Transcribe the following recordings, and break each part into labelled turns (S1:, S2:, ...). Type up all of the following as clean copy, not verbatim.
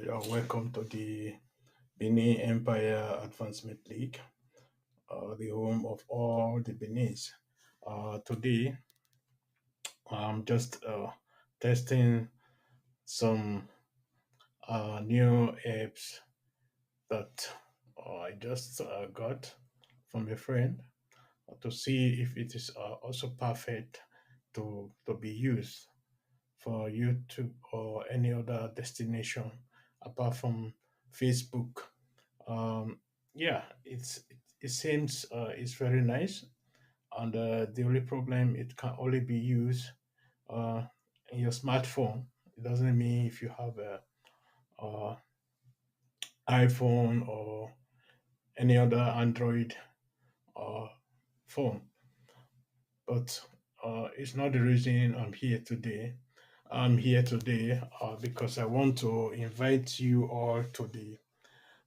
S1: Welcome to the Benin Empire Advancement League, the home of all the Benis. Today, I'm just testing some new apps that I just got from a friend to see if it is also perfect to be used for YouTube or any other destination apart from Facebook. Yeah, it seems it's very nice, and the only problem it can only be used uh, in your smartphone. It doesn't mean if you have a iPhone or any other Android uh, phone. But it's not the reason I'm here today. I'm here today because I want to invite you all to the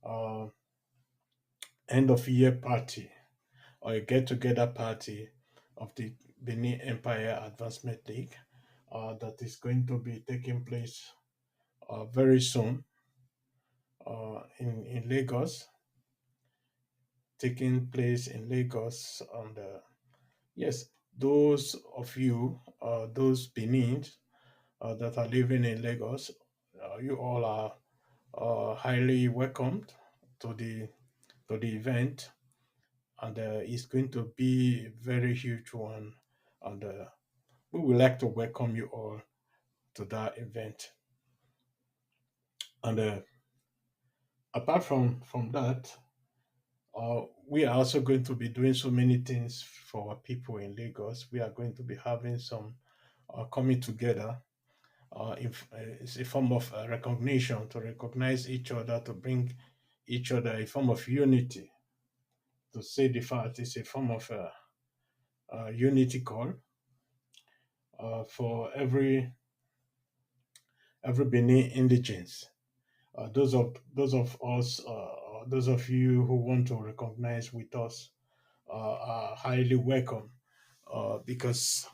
S1: uh, end of year party or a get together party of the Benin Empire Advancement League that is going to be taking place very soon in Lagos, taking place in Lagos. And yes, those of you, those Benin that are living in Lagos, you all are highly welcomed to the event, and it's going to be a very huge one. And we would like to welcome you all to that event. And apart from that, we are also going to be doing so many things for our people in Lagos. We are going to be having some coming together. It's a form of recognition to recognize each other, to bring each other a form of unity. To say the fact, it's a form of unity call for every Benin indigents. Those of us, those of you who want to recognize with us, are highly welcome because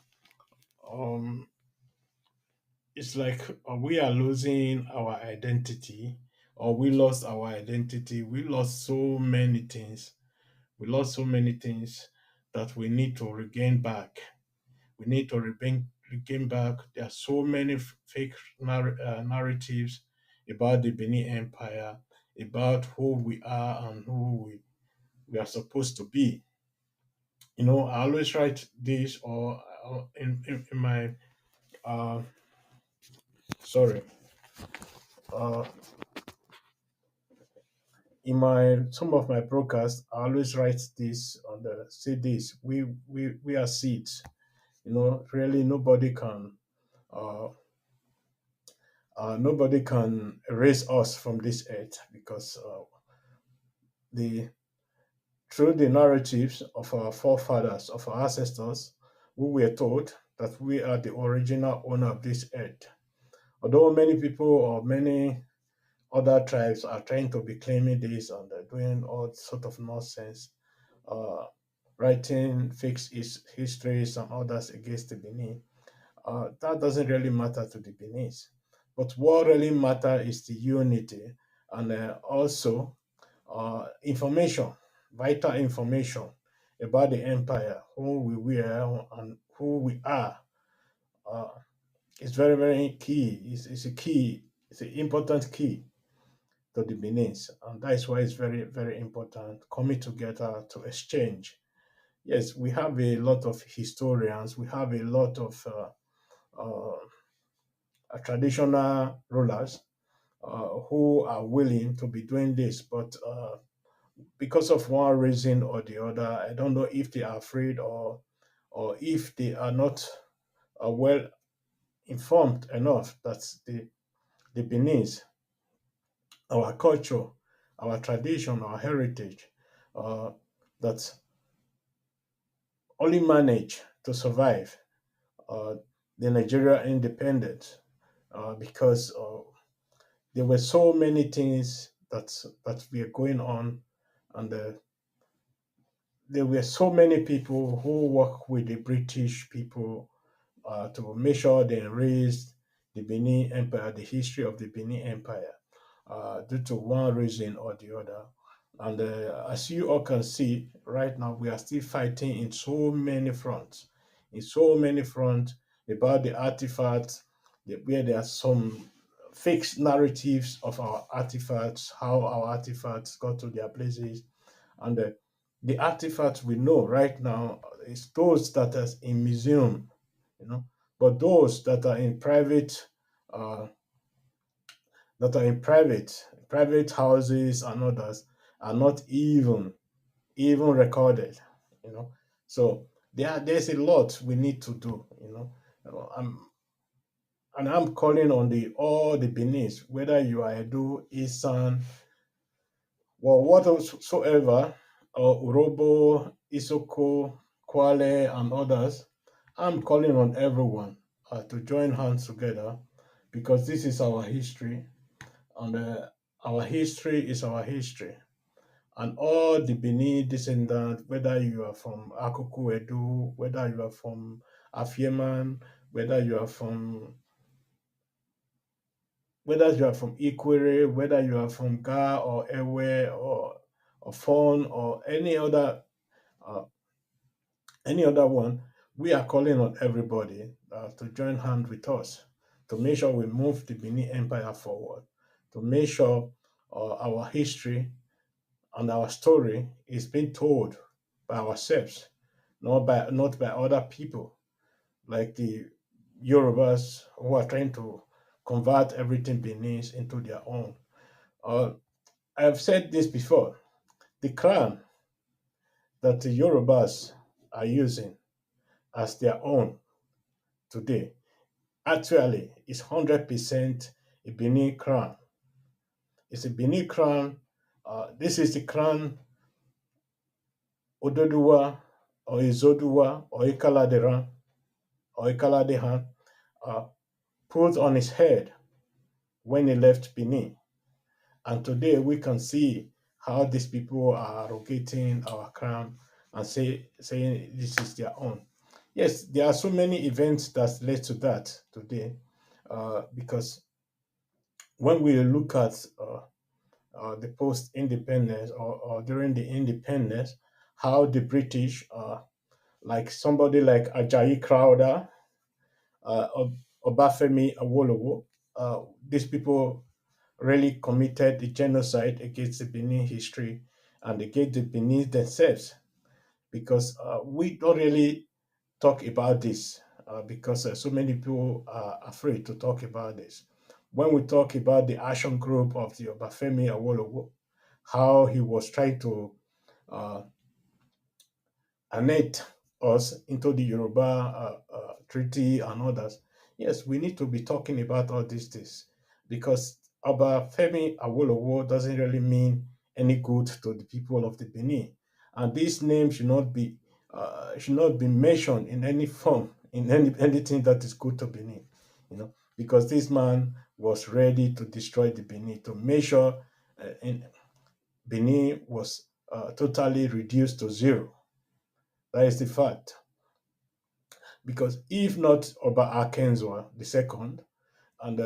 S1: um, it's like we are losing our identity, or we lost our identity. We lost so many things. We lost so many things that we need to regain back. We need to regain back. There are so many fake narratives about the Benin Empire, about who we are and who we are supposed to be. I always write this, or in my uh, sorry, uh, in my some of my broadcasts, I always write this on the say this. We are seeds. Really uh, nobody can erase us from this earth because the through the narratives of our forefathers, of our ancestors, we were told that we are the original owner of this earth. Although many people or many other tribes are trying to be claiming this and they're doing all sort of nonsense, uh, writing fake histories and others against the Benin, that doesn't really matter to the Benin. But what really matters is the unity and also information, vital information about the empire, who we were and who we are. Uh, it's very, very key. It's a key. It's an important key to the Benin's, and that is why it's very, very important coming together to exchange. Yes, we have a lot of historians. We have a lot of uh, traditional rulers who are willing to be doing this, but because of one reason or the other, I don't know if they are afraid or if they are not well informed enough that the Benin's, our culture, our tradition, our heritage, uh, that only manage to survive uh, the Nigeria independence because there were so many things that were going on, and there were so many people who work with the British people to make sure they erased the Benin Empire, the history of the Benin Empire. due to one reason or the other. And as you all can see, right now we are still fighting in so many fronts, about the artifacts, where there are some fixed narratives of our artifacts, how our artifacts got to their places, and the artifacts we know right now is those that are in museum, but those uh, that are in private houses and others are not even recorded. you know so there's a lot we need to do. I'm and I'm calling on the all the Benin, whether you are Edo, Isan, or whatsoever, or Urobo, Isoko, Kwale, and others. I'm calling on everyone to join hands together, because this is our history, and our history is our history. And all the Benin descendants, whether you are from Akuku Edo, whether you are from Afieman, whether you are from whether you are from Ikwere, whether you are from Ga or Ewe or Fon or uh, any other one, we are calling on everybody to join hand with us to make sure we move the Benin Empire forward, to make sure our history and our story is being told by ourselves, not by other people like the Yorubas who are trying to convert everything Beninese into their own. Uh, I've said this before. The crown that the Yorubas are using as their own today actually is 100% a Benin crown. It's a Benin crown. This is the crown Ododuwa or Izoduwa or Ikaladehan uh, put on his head when he left Benin. And today we can see how these people are arrogating our crown and saying this is their own. Yes, there are so many events that led to that today, because when we look at the post-independence, or during the independence, how the British, like somebody like Ajayi Crowther, Obafemi Awolowo, these people really committed the genocide against the Benin history and against the Benin themselves, because we don't really talk about this, because so many people are afraid to talk about this. When we talk about the action group of the Obafemi Awolowo, how he was trying to uh, annex us into the Yoruba treaty and others. Yes, we need to be talking about all these things, because Obafemi Awolowo doesn't really mean any good to the people of the Benin, and this name should not be mentioned in any form in anything that is good to Benin, because this man was ready to destroy the Benin, to make sure Benin was totally reduced to zero. That is the fact. Because if not Oba Akenzwa II and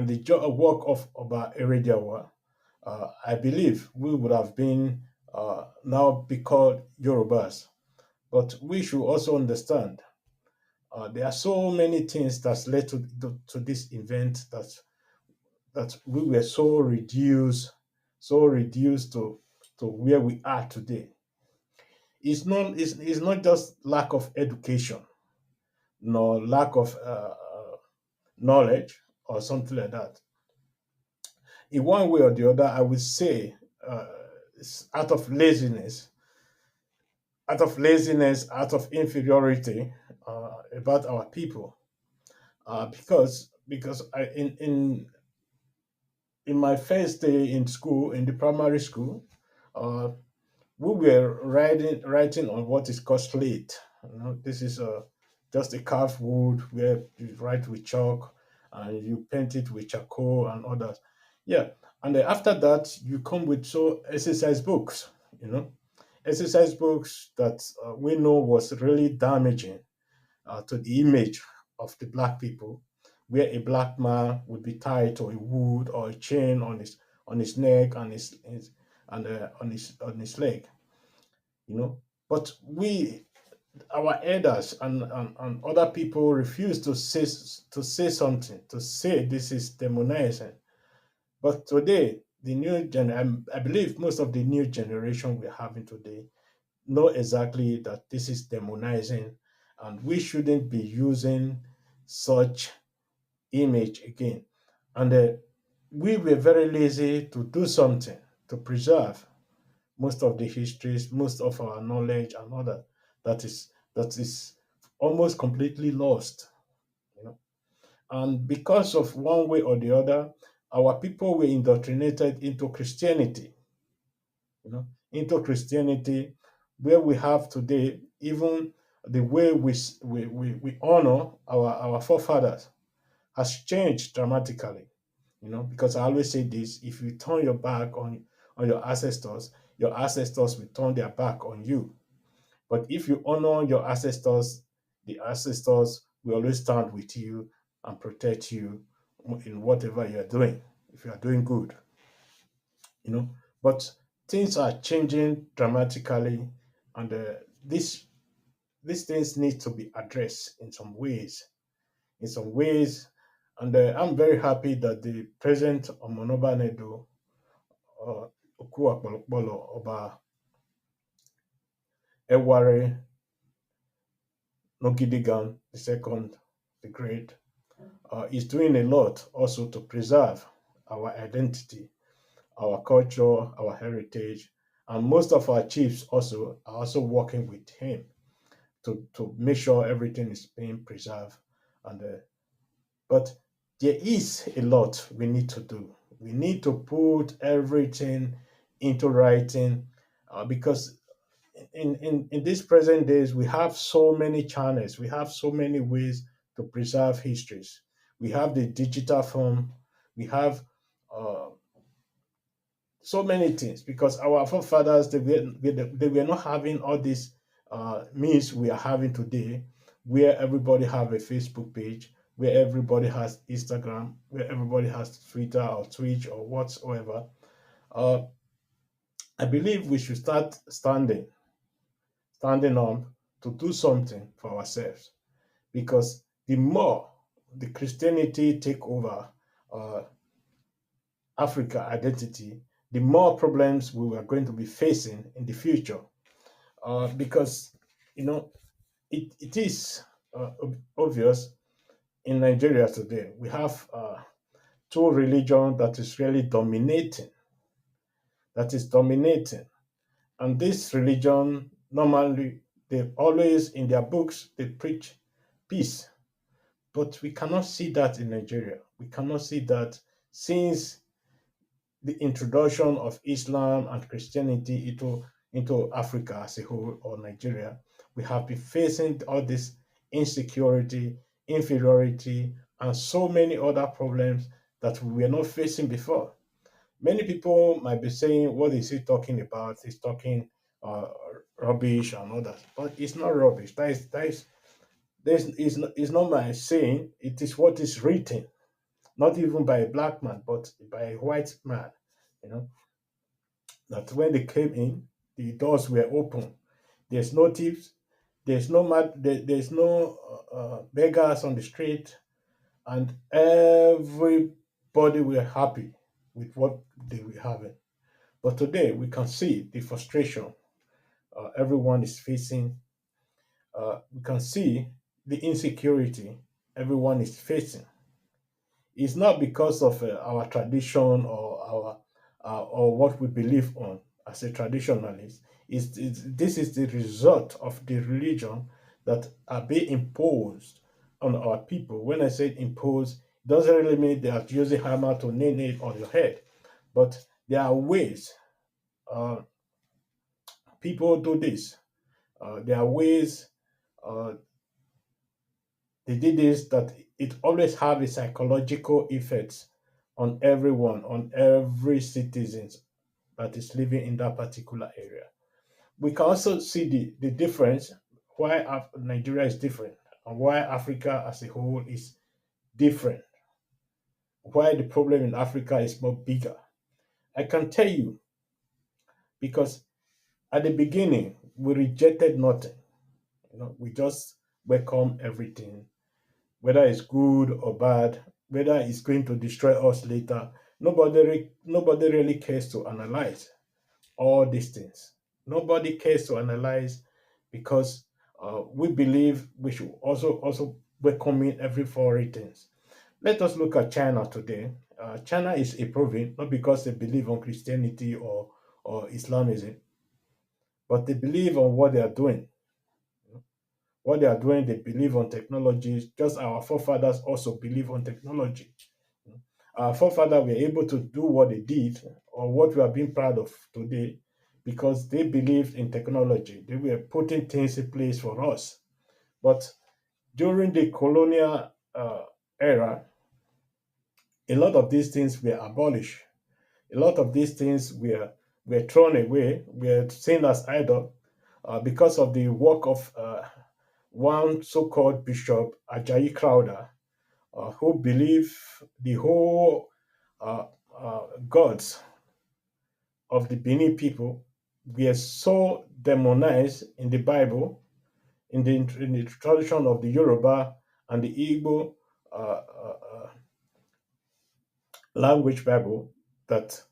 S1: the work of Oba Erediawa, I believe we would have been now be called Yorubas. But we should also understand there are so many things that's led to this event, that we were so reduced to where we are today. It's not just lack of education, nor lack of knowledge or something like that. In one way or the other, I would say it's out of inferiority about our people. Because in my first day in school, in the primary school, uh, we were writing on what is called slate. This is just a carved wood where you write with chalk and you paint it with charcoal and others. Yeah, and then after that you come with exercise books. Exercise books that we know was really damaging to the image of the black people, where a black man would be tied to a wood or a chain on his neck and his and on his leg, you know. But we, our elders and other people refuse to say something, to say this is demonizing. But today, I believe most of the new generation we're having today know exactly that this is demonizing, and we shouldn't be using such image again. And we were very lazy to do something to preserve most of the histories, most of our knowledge, and all that. That is almost completely lost, you know. And because of one way or the other, our people were indoctrinated into Christianity, you know, into Christianity, where we have today even the way we honor our forefathers has changed dramatically, you know, because I always say this: if you turn your back on your ancestors will turn their back on you. But if you honor your ancestors, the ancestors will always stand with you and protect you in whatever you are doing, if you are doing good, you know. But things are changing dramatically, and these things need to be addressed in some ways. In some ways, and I'm very happy that the president of Monoba Nedo, Okuapolopolo Oba Eware Nogidigan the second, the Great, is doing a lot also to preserve our identity, our culture, our heritage, and most of our chiefs also are also working with him to make sure everything is being preserved. And but there is a lot we need to do. We need to put everything into writing, because in these present days we have so many channels, we have so many ways to preserve histories. We have the digital form, we have uh, so many things, because our forefathers they were not having all these means we are having today, where everybody have a Facebook page, where everybody has Instagram, where everybody has Twitter or Twitch or whatsoever. uh, I believe we should start standing up to do something for ourselves, because the more the Christianity take over uh, Africa identity, the more problems we are going to be facing in the future. Because you know it is obvious in Nigeria today we have two religions that is dominating, and this religion normally they always in their books they preach peace. But we cannot see that in Nigeria. We cannot see that since the introduction of Islam and Christianity into Africa as a whole, or Nigeria. We have been facing all this insecurity, inferiority, and so many other problems that we were not facing before. Many people might be saying, "What is he talking about? He's talking uh, rubbish and all that." But it's not rubbish. Is not my saying. It is what is written, not even by a black man, but by a white man. You know, that when they came in, the doors were open. There's no thieves, there's no beggars on the street, and everybody were happy with what they were having. But today we can see the frustration everyone is facing. We can see the insecurity everyone is facing. It's not because of our tradition or what we believe on as a traditionalist. This is the result of the religion that are being imposed on our people. When I say imposed, it doesn't really mean they are using hammer to nail it on your head, but there are ways uh, people do this. There are ways uh, they did this that it always have a psychological effect on everyone, on every citizen that is living in that particular area. We can also see the difference why Nigeria is different and why Africa as a whole is different, why the problem in Africa is more bigger. I can tell you because at the beginning we rejected nothing. We just welcome everything, whether it's good or bad, whether it's going to destroy us later. Nobody really cares to analyze all these things. Nobody cares to analyze because we believe we should also welcome in every foreign things. Let us look at China today. China is improving not because they believe on Christianity or Islamism, but they believe on what they are doing. What they are doing, they believe on technology. Just our forefathers also believe on technology. Our forefathers were able to do what they did or what we are being proud of today because they believed in technology. They were putting things in place for us. But during the colonial era, a lot of these things were abolished. A lot of these things were thrown away, were seen as idol because of the work of one so-called Bishop Ajayi Crowder, who believed the whole gods of the Bini people were so demonized in the Bible, in the tradition of the Yoruba and the Igbo language Bible, that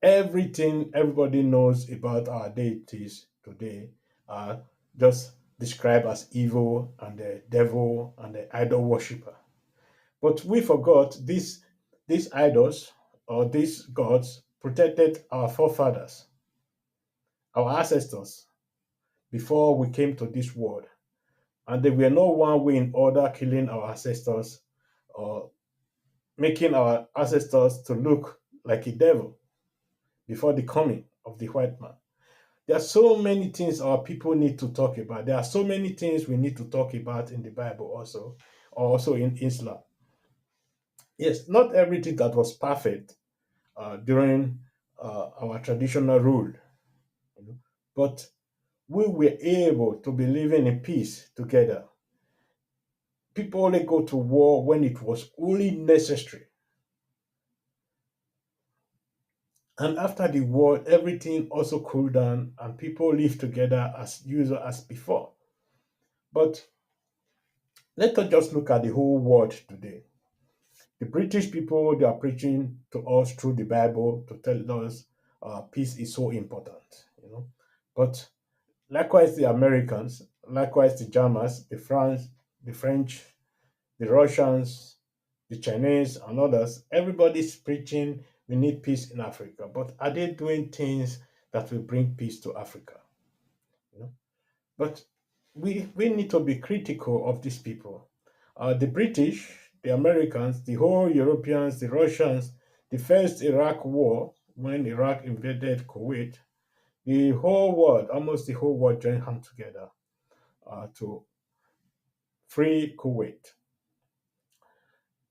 S1: everything everybody knows about our deities today are just described as evil and the devil and the idol worshiper. But we forgot these idols or these gods protected our forefathers, our ancestors, before we came to this world. And they were no one way in order killing our ancestors or making our ancestors to look like a devil before the coming of the white man. There are so many things our people need to talk about. There are so many things we need to talk about in the Bible also, or also in Islam. Yes, not everything that was perfect during our traditional rule, you know, but we were able to be living in peace together. People only go to war when it was only necessary. And after the war, everything also cooled down and people live together as usual as before. But let us just look at the whole world today. The British people, they are preaching to us through the Bible to tell us peace is so important. But likewise, the Americans, likewise the Germans, the French, the Russians, the Chinese, and others, everybody's preaching we need peace in Africa. But are they doing things that will bring peace to Africa? You know? But we need to be critical of these people. The British, the Americans, the whole Europeans, the Russians, the first Iraq war, when Iraq invaded Kuwait, the whole world, almost the whole world joined hands together to free Kuwait.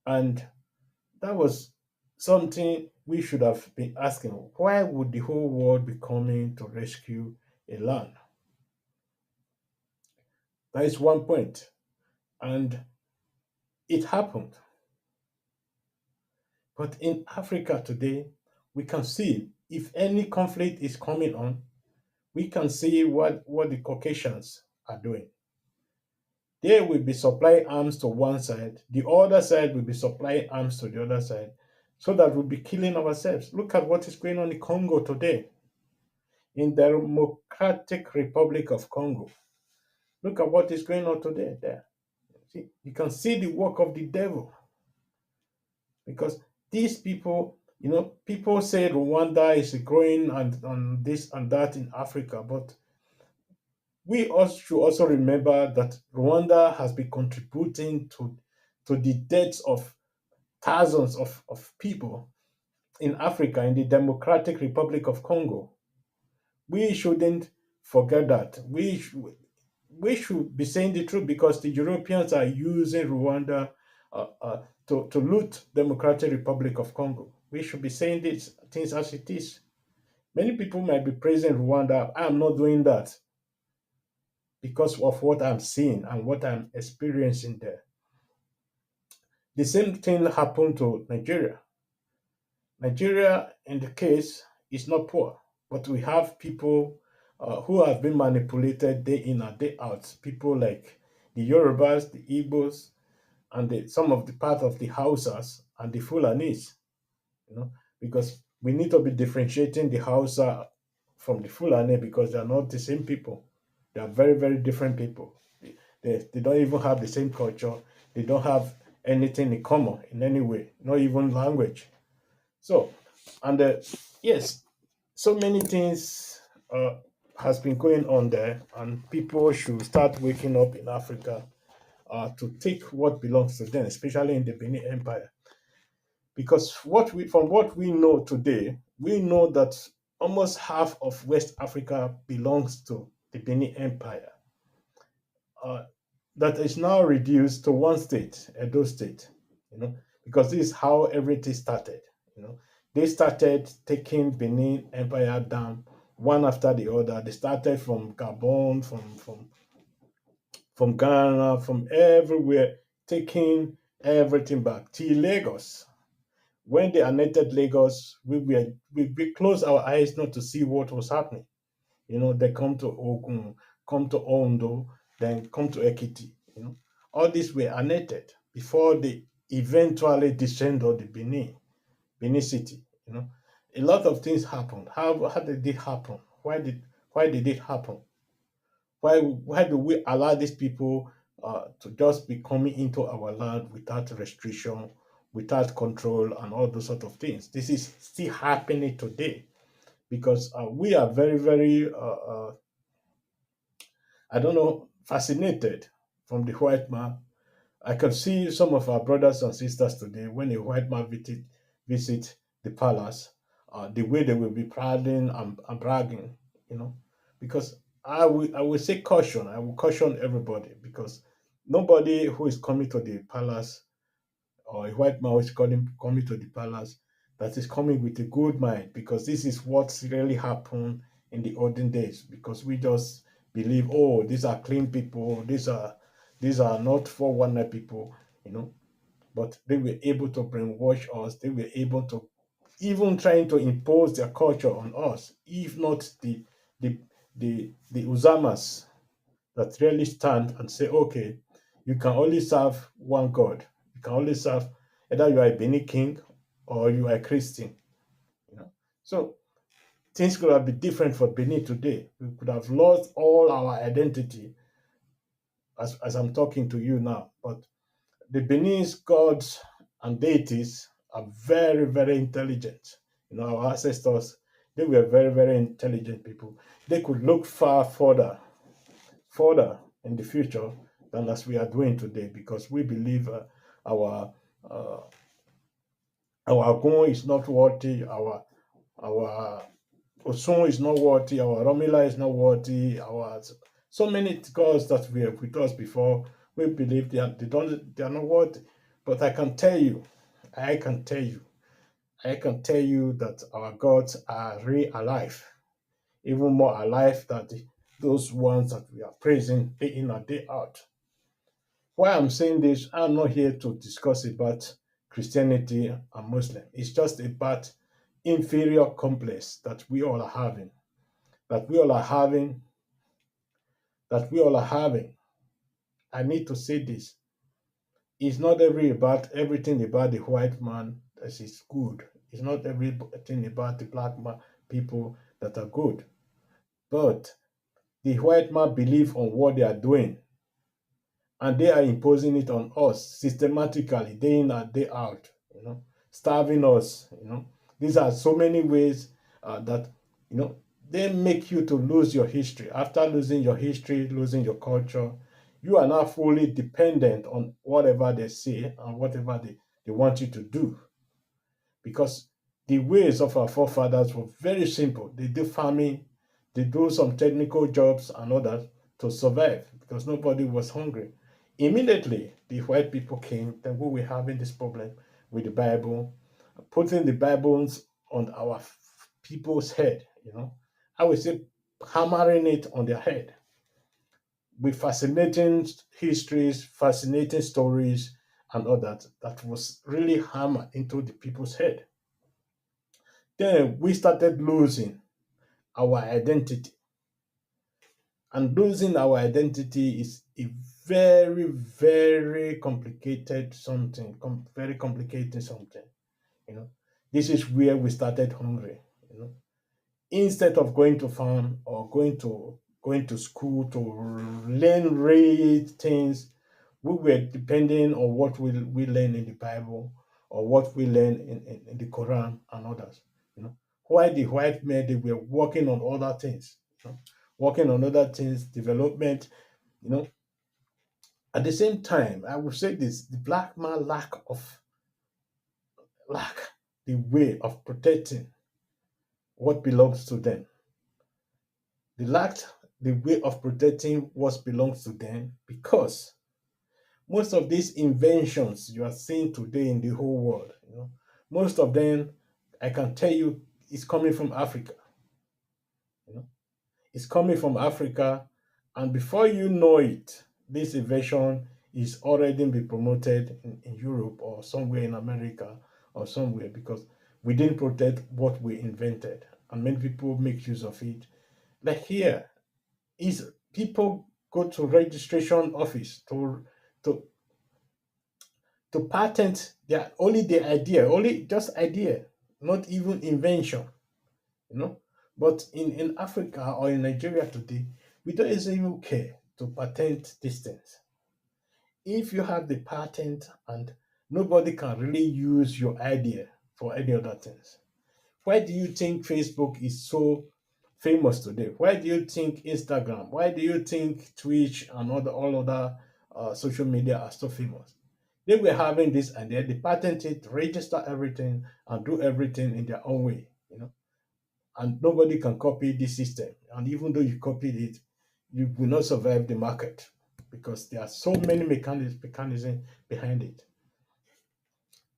S1: And that was something we should have been asking. Why would the whole world be coming to rescue a land? That is one point. And it happened. But in Africa today, we can see if any conflict is coming on, we can see what the Caucasians are doing. They will be supplying arms to one side, the other side will be supplying arms to the other side, so that we'll be killing ourselves. Look at what is going on in Congo today, in the Democratic Republic of Congo. Look at what is going on today there. See, you can see the work of the devil because these people, people say Rwanda is growing and this and that in Africa, but we also should also remember that Rwanda has been contributing to the deaths of thousands of people in Africa, in the Democratic Republic of Congo. We shouldn't forget that. We should be saying the truth because the Europeans are using Rwanda to loot Democratic Republic of Congo. We should be saying these things as it is. Many people might be praising Rwanda. I'm not doing that because of what I'm seeing and what I'm experiencing there. The same thing happened to Nigeria. Nigeria, in the case, is not poor, but we have people who have been manipulated day in and day out. People like the Yorubas, the Igbos, and some of the part of the Hausas and the Fulanis. You know, because we need to be differentiating the Hausa from the Fulani because they are not the same people. They are very, very different people. They don't even have the same culture. They don't have anything in common in any way, not even language. So, and yes, so many things has been going on there, and people should start waking up in Africa to take what belongs to them, especially in the Benin Empire. Because from what we know today, we know that almost half of West Africa belongs to the Benin Empire. Uh, that is now reduced to one state, Edo State. You know, because this is how everything started. You know, they started taking Benin Empire down one after the other. They started from Gabon, from Ghana, from everywhere, taking everything back till Lagos. When they annexed Lagos, we closed our eyes not to see what was happening. You know, they come to Ogun, come to Ondo, then come to Ekiti. You know, all these were annexed before they eventually descend on the Benin City. You know, a lot of things happened. How did it happen? Why did it happen? Why do we allow these people to just be coming into our land without restriction, without control, and all those sort of things? This is still happening today because we are very, very, I don't know, fascinated from the white man. I can see some of our brothers and sisters today when a white man visit the palace, the way they will be prouding and bragging, you know, because I will say caution. I will caution everybody because nobody who is coming to the palace or a white man who is coming to the palace that is coming with a good mind because this is what really happened in the olden days because we just believe, oh, these are clean people, these are not 419 people, you know, but they were able to brainwash us. They were able to even trying to impose their culture on us, if not the the Uzamas that really stand and say, okay, you can only serve one God. You can only serve either you are a Beni king or you are a Christian. You know, so things could have been different for Benin today. We could have lost all our identity as I'm talking to you now. But the Benin's gods and deities are very, very intelligent. You know, our ancestors, they were very, very intelligent people. They could look further in the future than as we are doing today because we believe our uh, our Ogun is not worthy, our Osun is not worthy, our Romila is not worthy, our so many gods that we have with us before, we believe they are not worthy. But I can tell you, I can tell you that our gods are really alive, even more alive than those ones that we are praising day in and day out. Why I'm saying this, I'm not here to discuss about Christianity and Muslim. It's just about inferior complex that we all are having, that we all are having, that we all are having. I need to say this. It's not everything about the white man that is good. It's not everything about the black man, people that are good. But the white man believe on what they are doing and they are imposing it on us systematically, day in and day out, you know, starving us, you know. These are so many ways that, you know, they make you to lose your history. After losing your history, losing your culture, you are now fully dependent on whatever they say and whatever they want you to do. Because the ways of our forefathers were very simple. They do farming, they do some technical jobs and others to survive because nobody was hungry. Immediately, the white people came, then we were having this problem with the Bible, putting the Bibles on our people's head, you know. I would say hammering it on their head with fascinating histories, fascinating stories, and all that, that was really hammered into the people's head. Then we started losing our identity. And losing our identity is a very, very complicated something, very complicated something. You know, this is where we started hungry. You know, instead of going to farm or going to school to learn read things, we were depending on what we learn in the Bible or what we learn in the Quran and others. You know, why the white men they were working on other things, you know, working on other things, development, you know. At the same time, I would say this: the black man lack the way of protecting what belongs to them. They lacked the way of protecting what belongs to them because most of these inventions you are seeing today in the whole world, you know, most of them, I can tell you, is coming from Africa. You know, it's coming from Africa, and before you know it, this invention is already been promoted in Europe or somewhere in America or somewhere because we didn't protect what we invented, and many people make use of it. Like here, is people go to registration office to to patent their only the idea, only just idea, not even invention, you know. But in Africa or in Nigeria today, we don't even care to patent these things. If you have the patent and nobody can really use your idea for any other things. Why do you think Facebook is so famous today? Why do you think Instagram? Why do you think Twitch and all other social media are so famous? They were having this and they patent it, register everything, and do everything in their own way, you know. And nobody can copy this system. And even though you copied it, you will not survive the market because there are so many mechanisms behind it.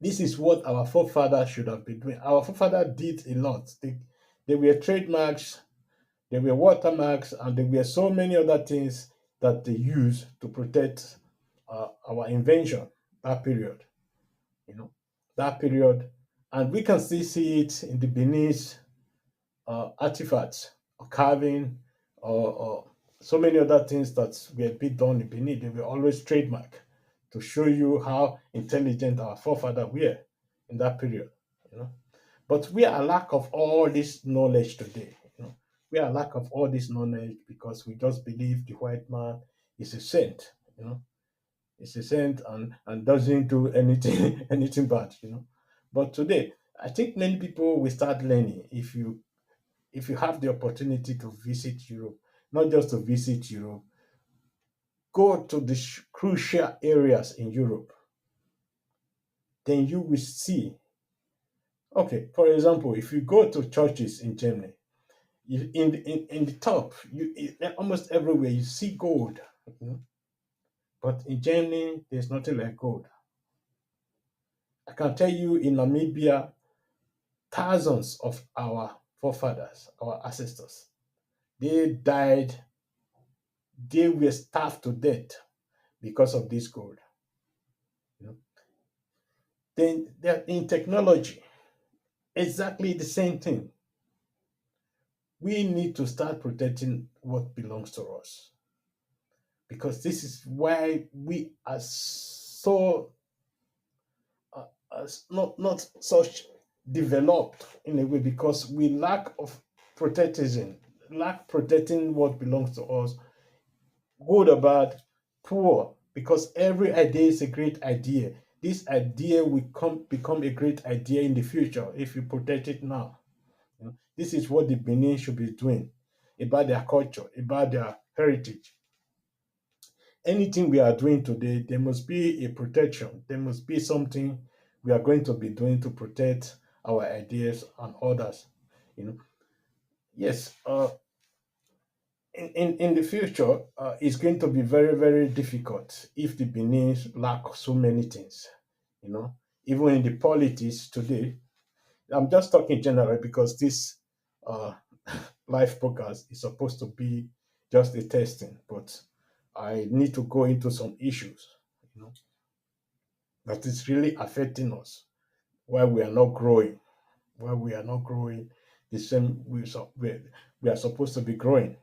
S1: This is what our forefathers should have been doing. Our forefathers did a lot. They were trademarks, they were watermarks, and there were so many other things that they used to protect our invention, that period, you know, that period. And we can still see it in the Benin's artifacts or carving or so many other things that were being done in Benin. They were always trademark to show you how intelligent our forefathers were in that period, you know. But we are lack of all this knowledge today, you know. We are lack of all this knowledge because we just believe the white man is a saint, you know. Is a saint and doesn't do anything anything bad, you know. But today, I think many people will start learning if you have the opportunity to visit Europe, not just to visit Europe, go to the crucial areas in Europe, then you will see. Okay, for example, if you go to churches in Germany, in the top, almost everywhere you see gold, you know? But in Germany, there's nothing like gold. I can tell you in Namibia, thousands of our forefathers, our ancestors, they died, they were starved to death because of this gold. You know? Then in technology, exactly the same thing. We need to start protecting what belongs to us because this is why we are so not such developed in a way because we lack of protectism, lack protecting what belongs to us, good or bad, poor, because every idea is a great idea. This idea will become a great idea in the future if you protect it now. You know, this is what the Benin should be doing about their culture, about their heritage. Anything we are doing today, there must be a protection. There must be something we are going to be doing to protect our ideas and others. You know, yes. In the future, it's going to be very, very difficult if the Benin lack so many things. You know, even in the politics today, I'm just talking general because this uh, live podcast is supposed to be just a testing, but I need to go into some issues. You know, that is really affecting us, why we are not growing, why we are not growing the same we are supposed to be growing,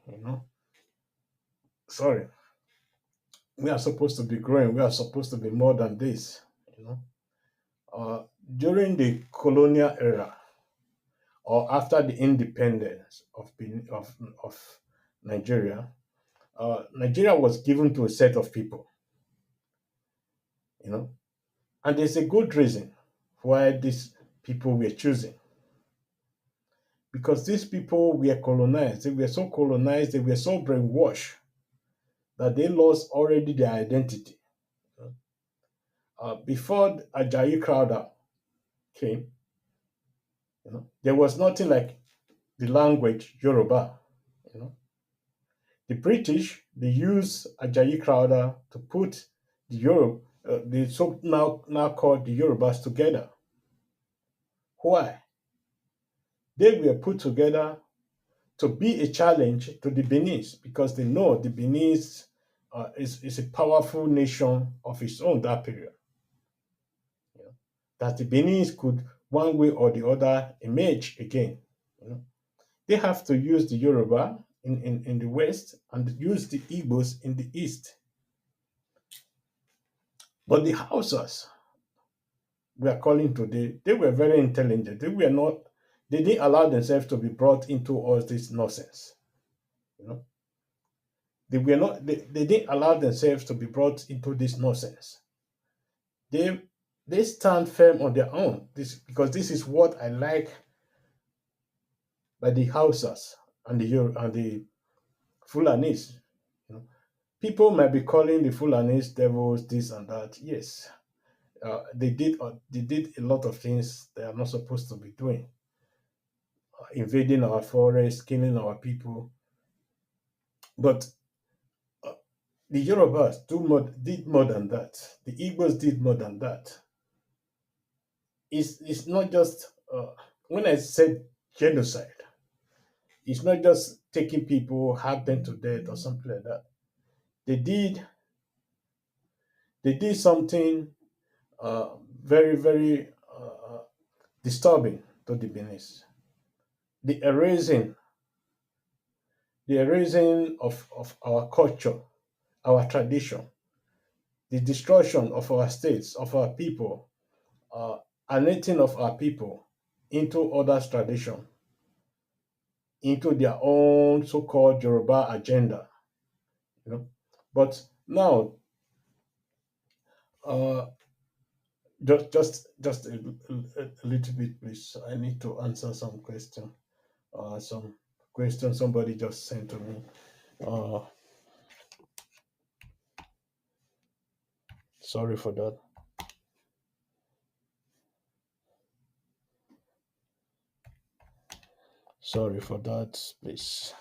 S1: Sorry, we are supposed to be growing. We are supposed to be more than this, you know. Uh, During the colonial era or after the independence of Nigeria, Nigeria was given to a set of people, you know, and there's a good reason why these people were choosing, because these people were colonized. They were so colonized, they were so brainwashed that they lost already their identity. Before Ajayi Crowther came, there was nothing like the language Yoruba. You know, the British they used Ajayi Crowther to put the Europe, the so now called the Yorubas together. Why? They were put together to be a challenge to the Benin because they know the Benin is a powerful nation of its own that period. You know, that the Benin could one way or the other emerge again. You know, they have to use the Yoruba in the west and use the Igbos in the east. But the Hausas we are calling today, they were very intelligent. They didn't allow themselves to be brought into all this nonsense. You know, they didn't allow themselves to be brought into this nonsense. They they stand firm on their own. This because this is what I like by the Hausas and the Fulanis. You know, people might be calling the Fulanis devils, this and that. Yes, they did a lot of things they are not supposed to be doing, invading our forests, killing our people. But uh, the Yorubas did more than that. The Igbos did more than that. It's not just when I said genocide, it's not just taking people, have them to death or something like that. They did they did something very very disturbing to the Benin. The erasing of our culture, our tradition, the destruction of our states, of our people, uh, annexing of our people into others' tradition, into their own so-called Yoruba agenda. You know, but now, uh, just a little bit, please. I need to answer some question. Some question somebody just sent to me. Uh, Sorry for that. Sorry for that, please.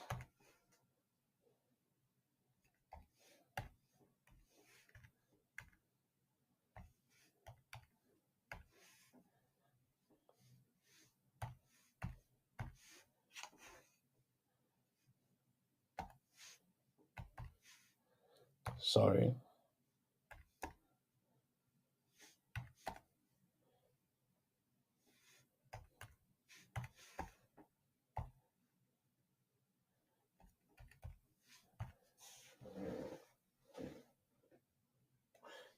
S1: Sorry.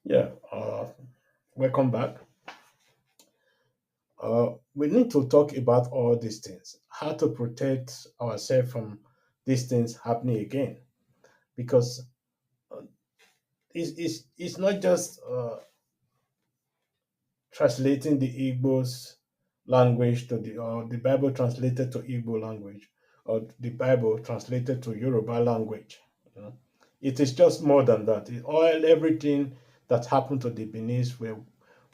S1: Yeah. Welcome back. We need to talk about all these things, how to protect ourselves from these things happening again, because uh, it's not just translating the Igbo's language to the Bible translated to Igbo language or the Bible translated to Yoruba language. You know, it is just more than that. Everything that happened to the Benin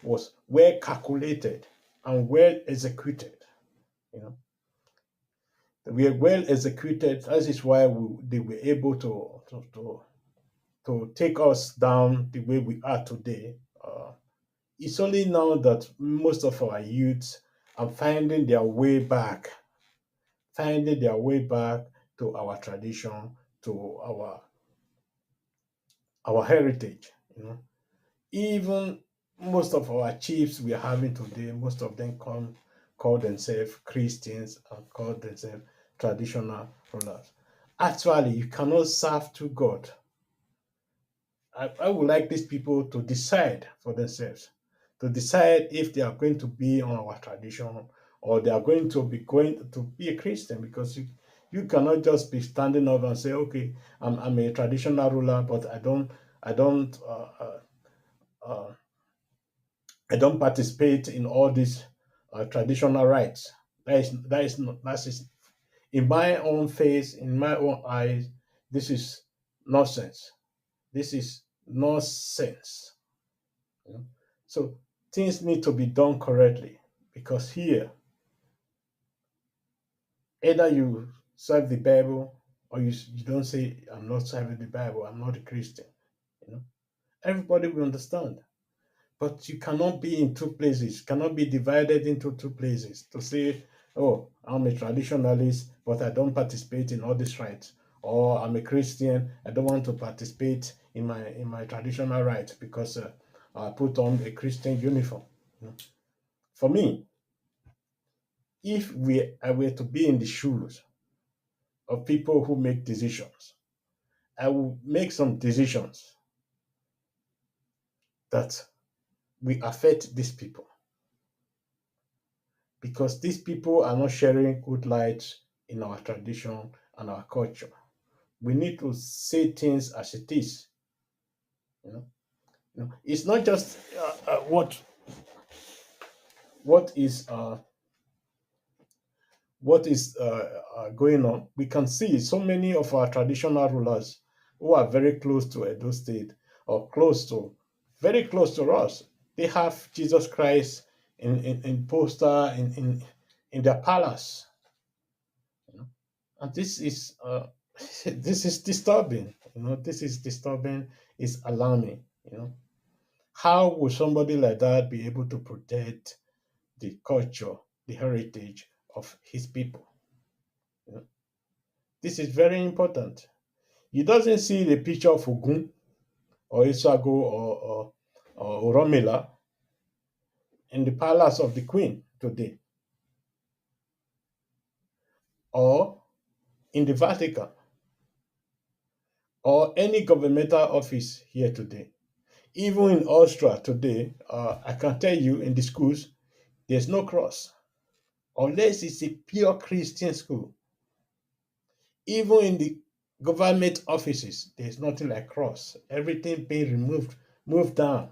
S1: was well calculated and well executed. You know, we are well executed. That is why they were able to take us down the way we are today. It's only now that most of our youths are finding their way back to our tradition, to our heritage. You know, even most of our chiefs we are having today, most of them call themselves Christians and call themselves traditional rulers. Actually, you cannot serve to God. I would like these people to decide for themselves, to decide if they are going to be on our tradition or they are going to be a Christian, because you cannot just be standing up and say, okay, I'm a traditional ruler, but uh, I don't participate in all these traditional rites. That is in my own face, in my own eyes. This is nonsense. This is nonsense. You know? So things need to be done correctly, because here either you serve the Bible or you don't say, I'm not serving the Bible, I'm not a Christian. You know, everybody will understand. But you cannot be in two places, cannot be divided into two places to say, oh, I'm a traditionalist, but I don't participate in all these rites. Or I'm a Christian, I don't want to participate in my traditional rites because I put on a Christian uniform. You know? For me, if I were to be in the shoes of people who make decisions, I will make some decisions that will affect these people, because these people are not sharing good light in our tradition and our culture. We need to say things as it is. You know, it's not just what is going on. We can see so many of our traditional rulers who are very close to Edo State or very close to us. They have Jesus Christ in poster in their palace. You know? And this is this is disturbing. This is disturbing. It's alarming. How will somebody like that be able to protect the culture, the heritage of his people? You know? This is very important. He doesn't see the picture of Ogun or Isago or Oromila in the palace of the queen today, or in the Vatican, or any governmental office here today. Even in Austria today, I can tell you in the schools, there's no cross, unless it's a pure Christian school. Even in the government offices, there's nothing like cross. Everything being removed, moved down,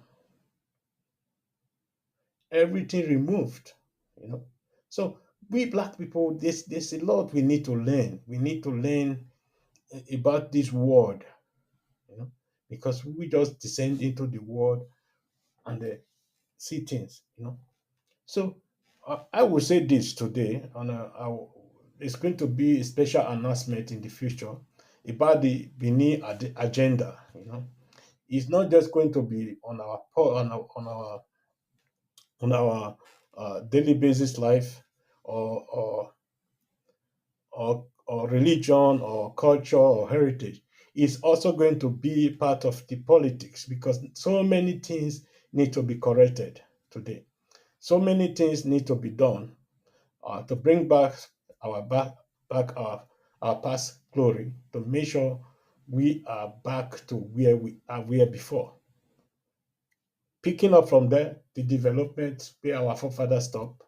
S1: everything removed. You know. So we black people, there's a lot we need to learn. We need to learn about this world, you know, because we just descend into the world and see things. So I will say this today, and it's going to be a special announcement in the future about the Benin agenda. It's not just going to be on our daily basis life, or or religion or culture or heritage. It's also going to be part of the politics, because so many things need to be corrected today. So many things need to be done to bring our back back our past glory, to make sure we are back to where we were before. Picking up from there, the development where our forefathers stopped,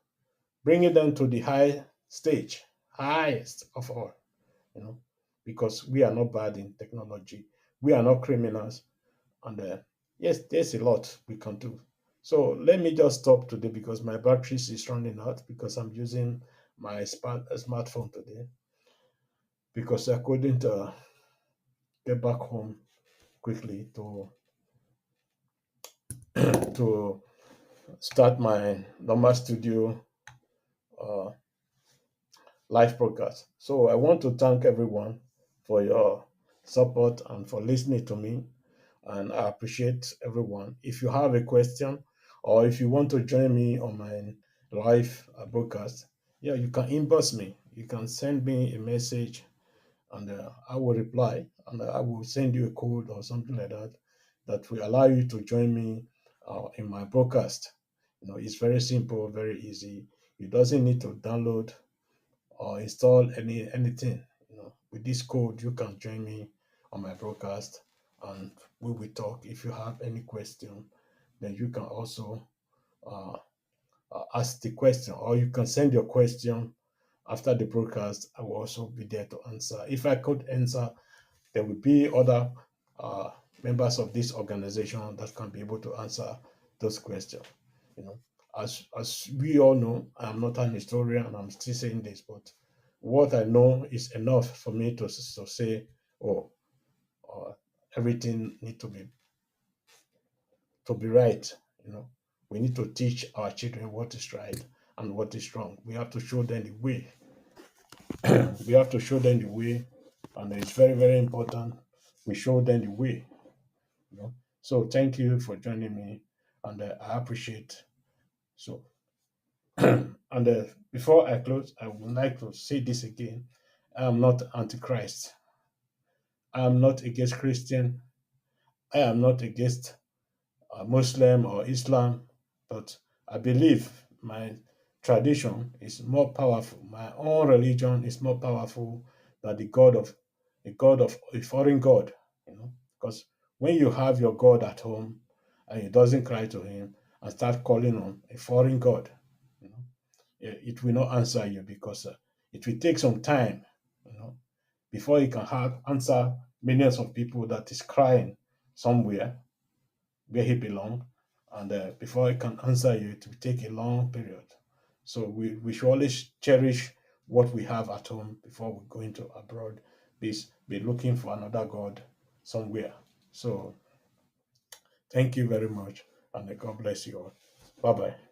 S1: bringing them to the high stage, highest of all, you know, because we are not bad in technology, we are not criminals, and yes, there's a lot we can do. So let me just stop today because my battery is running out, because I'm using my smartphone today, because I couldn't get back home quickly to start my normal studio uh, live broadcast. So I want to thank everyone for your support and for listening to me. And I appreciate everyone. If you have a question, or if you want to join me on my live broadcast, yeah, you can inbox me. You can send me a message, and I will reply, and I will send you a code or something like that that will allow you to join me in my broadcast. It's very simple, very easy. You doesn't need to download or install anything. With this code, you can join me on my broadcast, and we will talk. If you have any question, then you can also uh, ask the question, or you can send your question after the broadcast. I will also be there to answer. If I could answer, there will be other uh, members of this organization that can be able to answer those questions. You know, as we all know, I'm not an historian. I'm still saying this, but what I know is enough for me to say, oh, uh, everything need to be right. You know, we need to teach our children what is right and what is wrong. We have to show them the way. We have to show them the way, and it's very, very important. We show them the way. You know. So thank you for joining me, and I appreciate. So, and before I close, I would like to say this again: I am not antichrist. I am not against Christian. I am not against Muslim or Islam, but I believe my tradition is more powerful. My own religion is more powerful than the god of a foreign god. Because when you have your God at home and he doesn't cry to him and start calling on a foreign god, you know, it will not answer you because it will take some time, you know, before he can have answer millions of people that is crying somewhere where he belongs, and before he can answer you, it will take a long period. So we should always cherish what we have at home before we go into abroad. Be looking for another God somewhere. So thank you very much, and God bless you all. Bye bye.